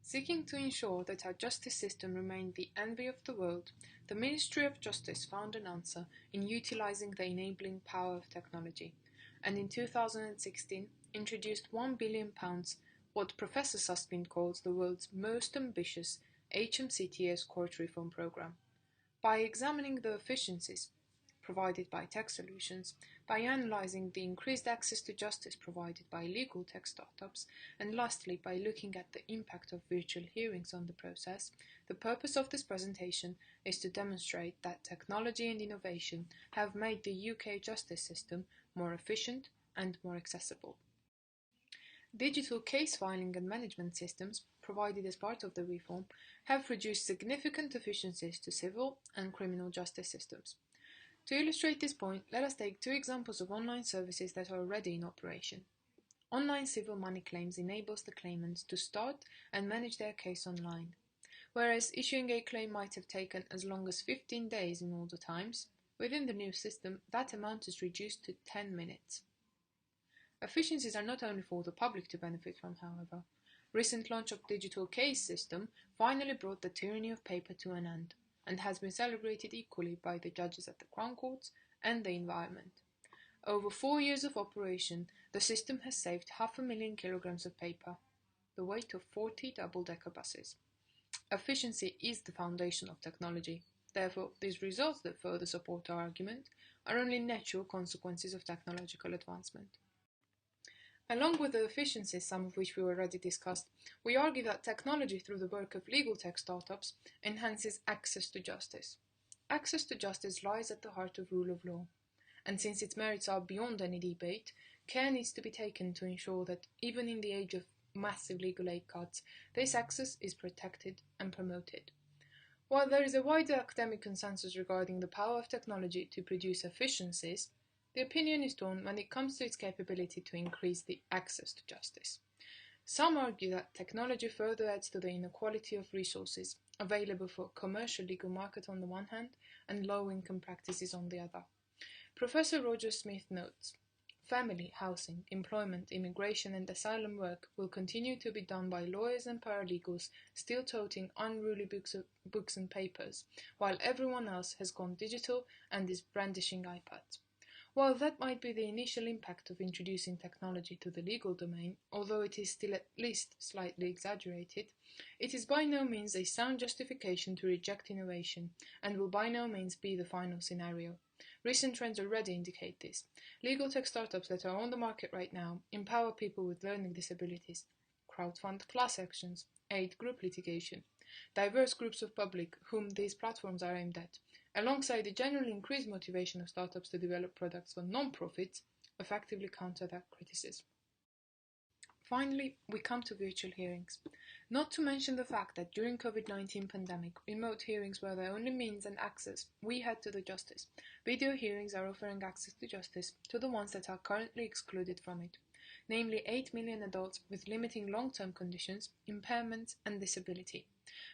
Seeking to ensure that our justice system remained the envy of the world, the Ministry of Justice found an answer in utilizing the enabling power of technology, and in 2016 introduced £1 billion, what Professor Susskind calls the world's most ambitious HMCTS court reform program. By examining the efficiencies provided by tech solutions, by analyzing the increased access to justice provided by legal tech startups, and lastly by looking at the impact of virtual hearings on the process, the purpose of this presentation is to demonstrate that technology and innovation have made the UK justice system more efficient and more accessible. Digital case filing and management systems, provided as part of the reform, have produced significant efficiencies to civil and criminal justice systems. To illustrate this point, let us take two examples of online services that are already in operation. Online civil money claims enables the claimants to start and manage their case online, whereas issuing a claim might have taken as long as 15 days in older times. Within the new system, that amount is reduced to 10 minutes. Efficiencies are not only for the public to benefit from, however. Recent launch of digital case system finally brought the tyranny of paper to an end, and has been celebrated equally by the judges at the Crown Courts and the environment. Over 4 years of operation, the system has saved 500,000 kilograms of paper, the weight of 40 double-decker buses. Efficiency is the foundation of technology. Therefore, these results that further support our argument are only natural consequences of technological advancement. Along with the efficiencies, some of which we already discussed, we argue that technology through the work of legal tech startups enhances access to justice. Access to justice lies at the heart of rule of law, and since its merits are beyond any debate, care needs to be taken to ensure that even in the age of massive legal aid cuts, this access is protected and promoted. While there is a wider academic consensus regarding the power of technology to produce efficiencies, the opinion is torn when it comes to its capability to increase the access to justice. Some argue that technology further adds to the inequality of resources available for commercial legal market on the one hand and low-income practices on the other. Professor Roger Smith notes, family, housing, employment, immigration and asylum work will continue to be done by lawyers and paralegals still toting unruly books and papers, while everyone else has gone digital and is brandishing iPads. While that might be the initial impact of introducing technology to the legal domain, although it is still at least slightly exaggerated, it is by no means a sound justification to reject innovation, and will by no means be the final scenario. Recent trends already indicate this. Legal tech startups that are on the market right now empower people with learning disabilities, crowdfund class actions, aid group litigation, diverse groups of public whom these platforms are aimed at, alongside the generally increased motivation of startups to develop products for non-profits, effectively counter that criticism. Finally, we come to virtual hearings. Not to mention the fact that during COVID-19 pandemic, remote hearings were the only means and access we had to the justice. Video hearings are offering access to justice to the ones that are currently excluded from it, namely 8 million adults with limiting long-term conditions, impairments and disability.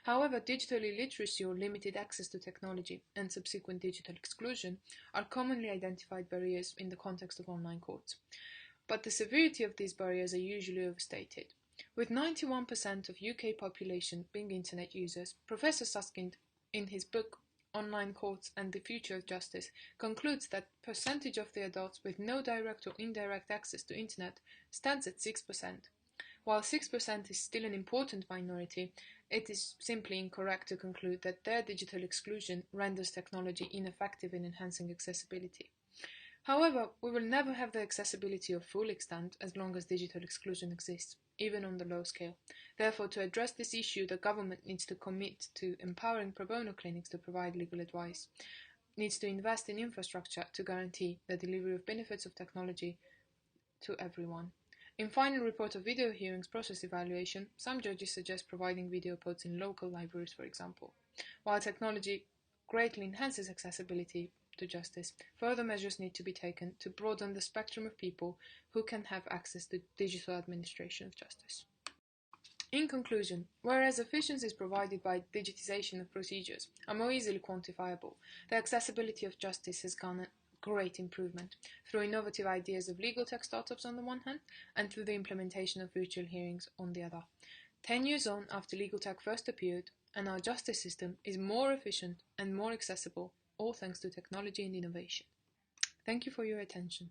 However, digital illiteracy or limited access to technology and subsequent digital exclusion are commonly identified barriers in the context of online courts. But the severity of these barriers are usually overstated. With 91% of UK population being internet users, Professor Susskind, in his book Online Courts and the Future of Justice, concludes that percentage of the adults with no direct or indirect access to internet stands at 6%. While 6% is still an important minority, it is simply incorrect to conclude that their digital exclusion renders technology ineffective in enhancing accessibility. However, we will never have the accessibility of full extent as long as digital exclusion exists, even on the low scale. Therefore, to address this issue, the government needs to commit to empowering pro bono clinics to provide legal advice, needs to invest in infrastructure to guarantee the delivery of benefits of technology to everyone. In final report of video hearings process evaluation, some judges suggest providing video pods in local libraries, for example. While technology greatly enhances accessibility to justice, further measures need to be taken to broaden the spectrum of people who can have access to digital administration of justice. In conclusion, whereas efficiencies provided by digitization of procedures are more easily quantifiable, the accessibility of justice has gone great improvement through innovative ideas of legal tech startups on the one hand and through the implementation of virtual hearings on the other. 10 years on after legal tech first appeared, and our justice system is more efficient and more accessible, all thanks to technology and innovation. Thank you for your attention.